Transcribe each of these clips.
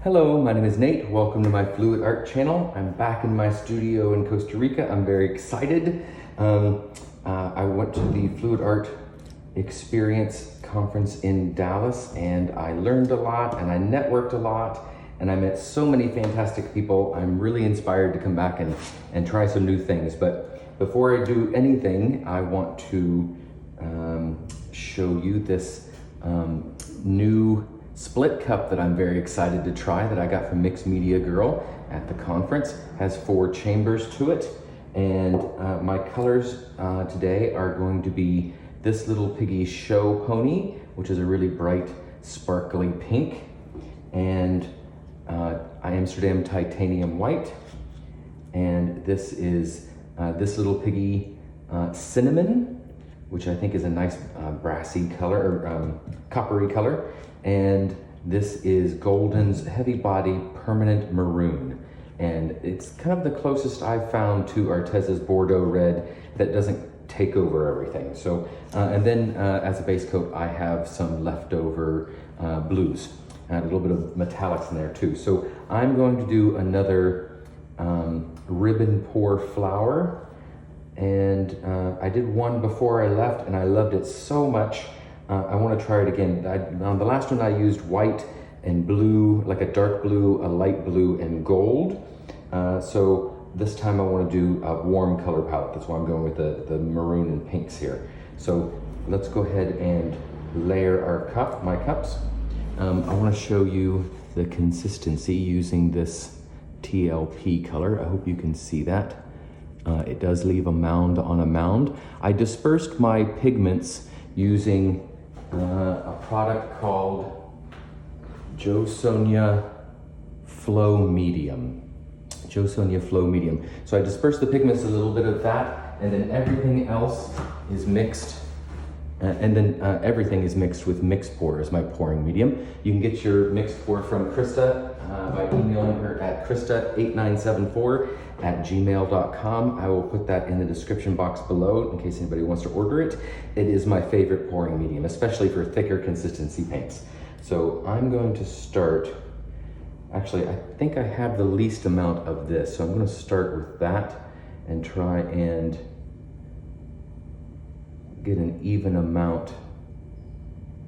Hello, my name is Nate. Welcome to my Fluid Art channel. I'm back in my studio in Costa Rica. I'm very excited. I went to the Fluid Art Experience conference in Dallas and I learned a lot and I networked a lot and I met so many fantastic people. I'm really inspired to come back and try some new things. But before I do anything, I want to show you this new split cup that I'm very excited to try that I got from Mixed Media Girl at the conference. Has 4 chambers to it, and my colors today are going to be this little piggy show pony, which is a really bright sparkly pink, and Amsterdam titanium white, and this is this little piggy cinnamon, which I think is a nice brassy color, or coppery color. And this is Golden's Heavy Body Permanent Maroon. And it's kind of the closest I've found to Arteza's Bordeaux Red that doesn't take over everything. So, and then as a base coat, I have some leftover blues and a little bit of metallics in there too. So I'm going to do another ribbon pour flower. And I did one before I left and I loved it so much. I want to try it again. On the last one I used white and blue, like a dark blue, a light blue, and gold. So this time I want to do a warm color palette. That's why I'm going with the maroon and pinks here. So let's go ahead and layer our my cups. I want to show you the consistency using this TLP color. I hope you can see that. It does leave a mound on a mound. I dispersed my pigments using a product called Jo Sonja Flow Medium. Jo Sonja Flow Medium. So I dispersed the pigments, a little bit of that, and then everything else is mixed. Everything is mixed with mixed pour as my pouring medium. You can get your mixed pour from Krista by emailing her at krista8974@gmail.com. I will put that in the description box below in case anybody wants to order it. It is my favorite pouring medium, especially for thicker consistency paints. So I'm going to start, actually I think I have the least amount of this, so I'm going to start with that and try and get an even amount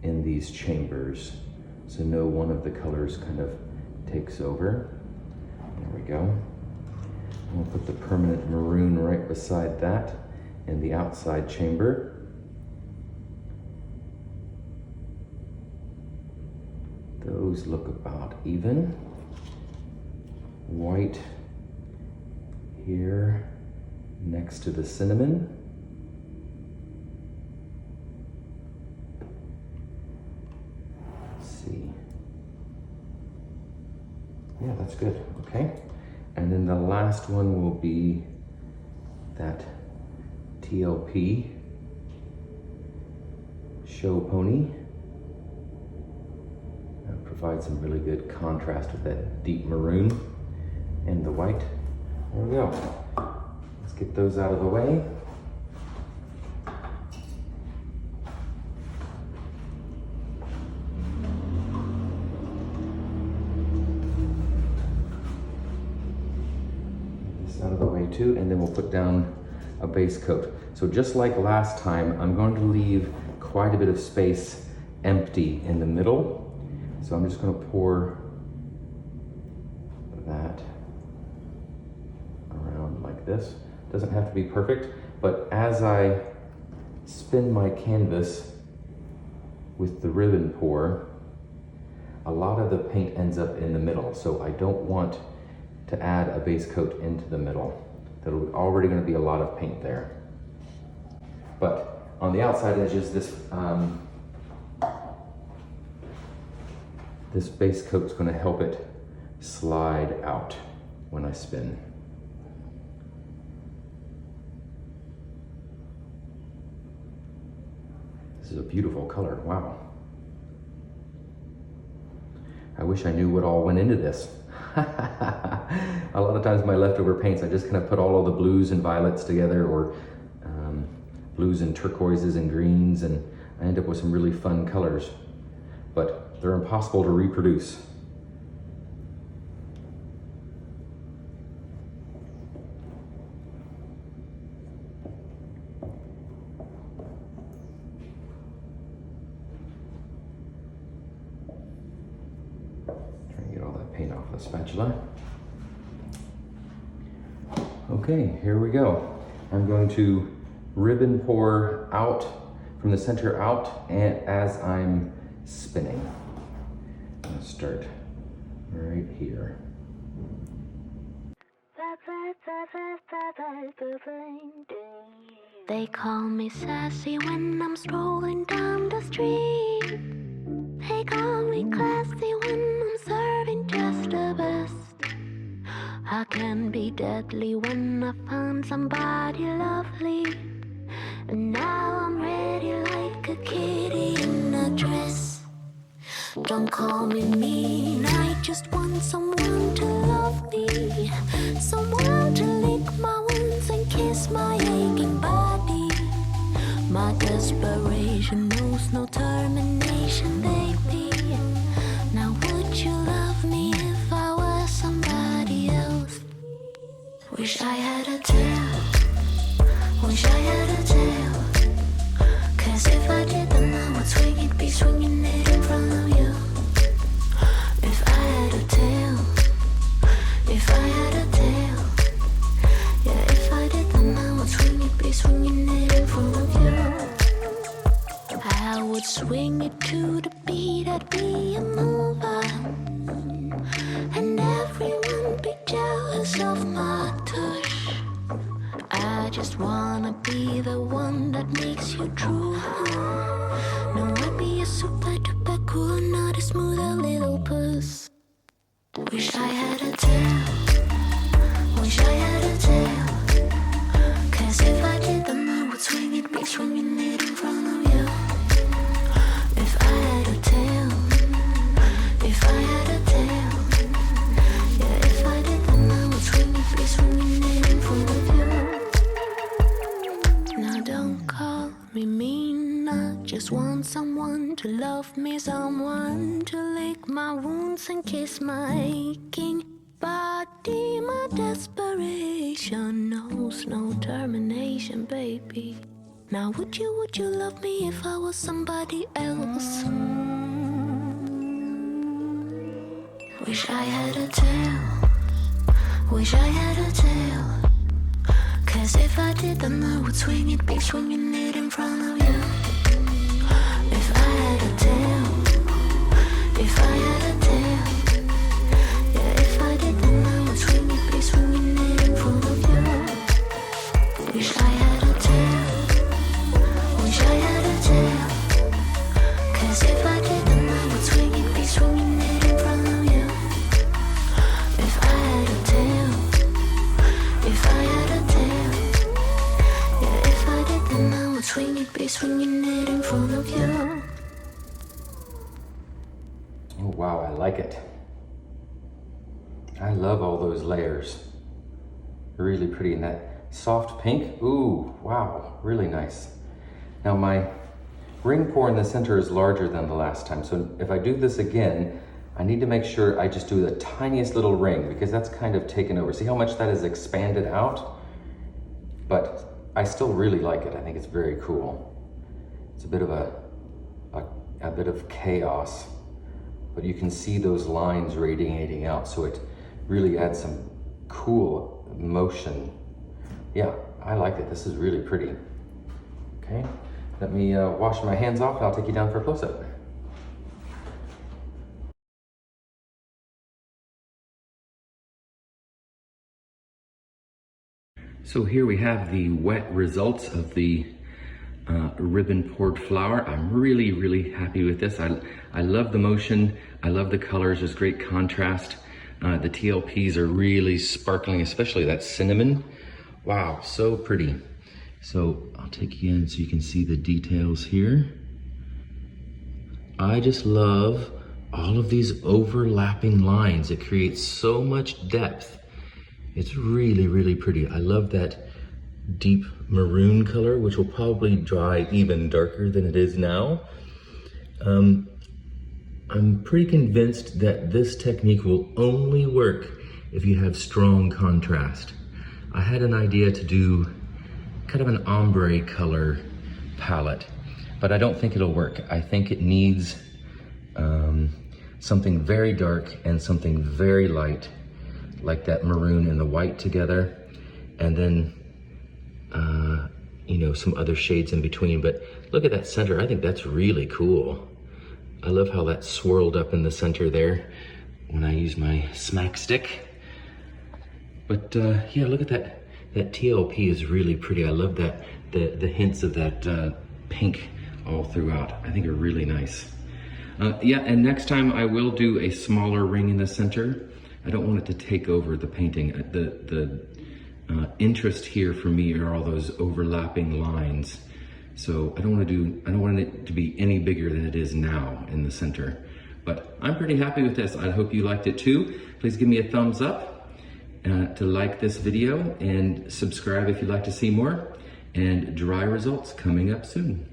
in these chambers so no one of the colors kind of takes over. There we go. We'll put the permanent maroon right beside that in the outside chamber. Those look about even. White here next to the cinnamon. Yeah, that's good, okay. And then the last one will be that TLP show pony. That provides some really good contrast with that deep maroon and the white. There we go. Let's get those out of the way. Out of the way too, and then we'll put down a base coat. So just like last time, I'm going to leave quite a bit of space empty in the middle. So I'm just going to pour that around like this. Doesn't have to be perfect, but as I spin my canvas with the ribbon pour, a lot of the paint ends up in the middle, so I don't want to add a base coat into the middle. There's already going to be a lot of paint there. But on the outside edges, this base coat's going to help it slide out when I spin. This is a beautiful color, wow. I wish I knew what all went into this. A lot of times my leftover paints, I just kind of put all of the blues and violets together, or blues and turquoises and greens, and I end up with some really fun colors. But they're impossible to reproduce. the spatula. Okay, here we go. I'm going to ribbon pour out from the center out and as I'm spinning. I'm gonna start right here. They call me sassy when I'm strolling down the street. They call me classy when I'm serving just the best. I can be deadly when I find somebody lovely. And now I'm ready like a kitty in a dress. Don't call me mean, I just want someone to love me. Someone to lick my wounds and kiss my aching body. My desperation knows no termination, baby. Now would you love me if I was somebody else? Wish I had a tail, wish I had a tail. Cause if I did then I would swing it, be swinging it in front of you. If I had a tail, if I had a tail. Yeah, if I did then I would swing it, be swinging it in front of you. I would swing it to the beat, I'd be a mover. And everyone be jealous of my touch. I just wanna be the one that makes you drool. No, I'd be a super duper cool, not a smoother little puss. Wish I had a tail, wish I had a tail. Cause if I did then I would swing it, be swinging it in front of you. If I had a tail, if I had a tail. Yeah, if I did then I would swing it, be swinging it in front of you. Now don't call me mean, I just want someone to love me. Someone to lick my wounds and kiss my aching body. My desperation knows no termination, baby. Now would you love me if I was somebody else? Wish I had a tail, wish I had a tail. Cause if I did then I would swing it, be swinging it in front of you. If I had a tail, if I had a tail. Yeah, if I did then I would swing it, be swinging it in front of you. Wish I had a tail, wish I had a tail. Cause if I did then I would swing it, be swinging it in front of you. If I had a tail, if I had a tail. Yeah, if I did then I would swing it, be swinging it in front of you. Oh wow, I like it. I love all those layers. Really pretty. And that soft pink, ooh, wow, really nice. Now my ring pour in the center is larger than the last time. So if I do this again, I need to make sure I just do the tiniest little ring because that's kind of taken over. See how much that is expanded out? But I still really like it. I think it's very cool. It's a bit of a bit of chaos, but you can see those lines radiating out. So it really adds some cool motion. Yeah, I like it. This is really pretty. Okay, let me wash my hands off and I'll take you down for a close-up. So here we have the wet results of the ribbon poured flower. I'm really, really happy with this. I love the motion. I love the colors. There's great contrast. The TLPs are really sparkling, especially that cinnamon. Wow, so pretty. So I'll take you in so you can see the details here. I just love all of these overlapping lines. It creates so much depth. It's really, really pretty. I love that deep maroon color, which will probably dry even darker than it is now. I'm pretty convinced that this technique will only work if you have strong contrast. I had an idea to do kind of an ombre color palette, but I don't think it'll work. I think it needs something very dark and something very light, like that maroon and the white together, and then you know, some other shades in between. But look at that center. I think that's really cool. I love how that swirled up in the center there when I use my smack stick. But yeah, look at that. That TLP is really pretty. I love that, the hints of that pink all throughout. I think are really nice. Yeah, and next time I will do a smaller ring in the center. I don't want it to take over the painting. The interest here for me are all those overlapping lines. So I don't want it to be any bigger than it is now in the center. But I'm pretty happy with this. I hope you liked it too. Please give me a thumbs up to like this video, and subscribe if you'd like to see more. And dry results coming up soon.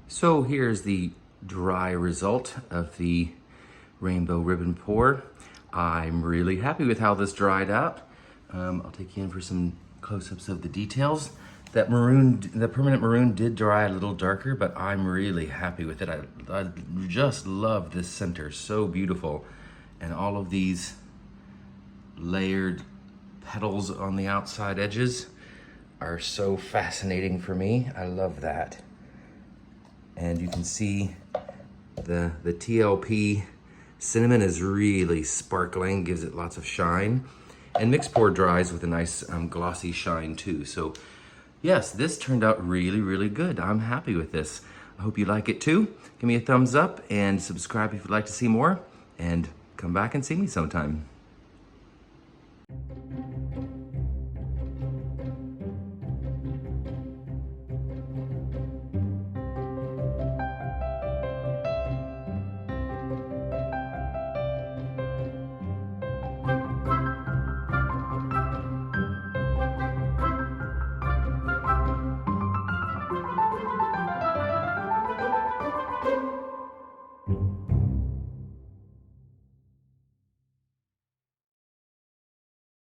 So here's the dry result of the rainbow ribbon pour. I'm really happy with how this dried out. I'll take you in for some close-ups of the details. That maroon, the permanent maroon did dry a little darker, but I'm really happy with it. I just love this center, so beautiful. And all of these layered petals on the outside edges are so fascinating for me. I love that. And you can see the TLP cinnamon is really sparkling, gives it lots of shine. And mixed pour dries with a nice glossy shine too. So yes, this turned out really, really good. I'm happy with this. I hope you like it too. Give me a thumbs up and subscribe if you'd like to see more, and come back and see me sometime.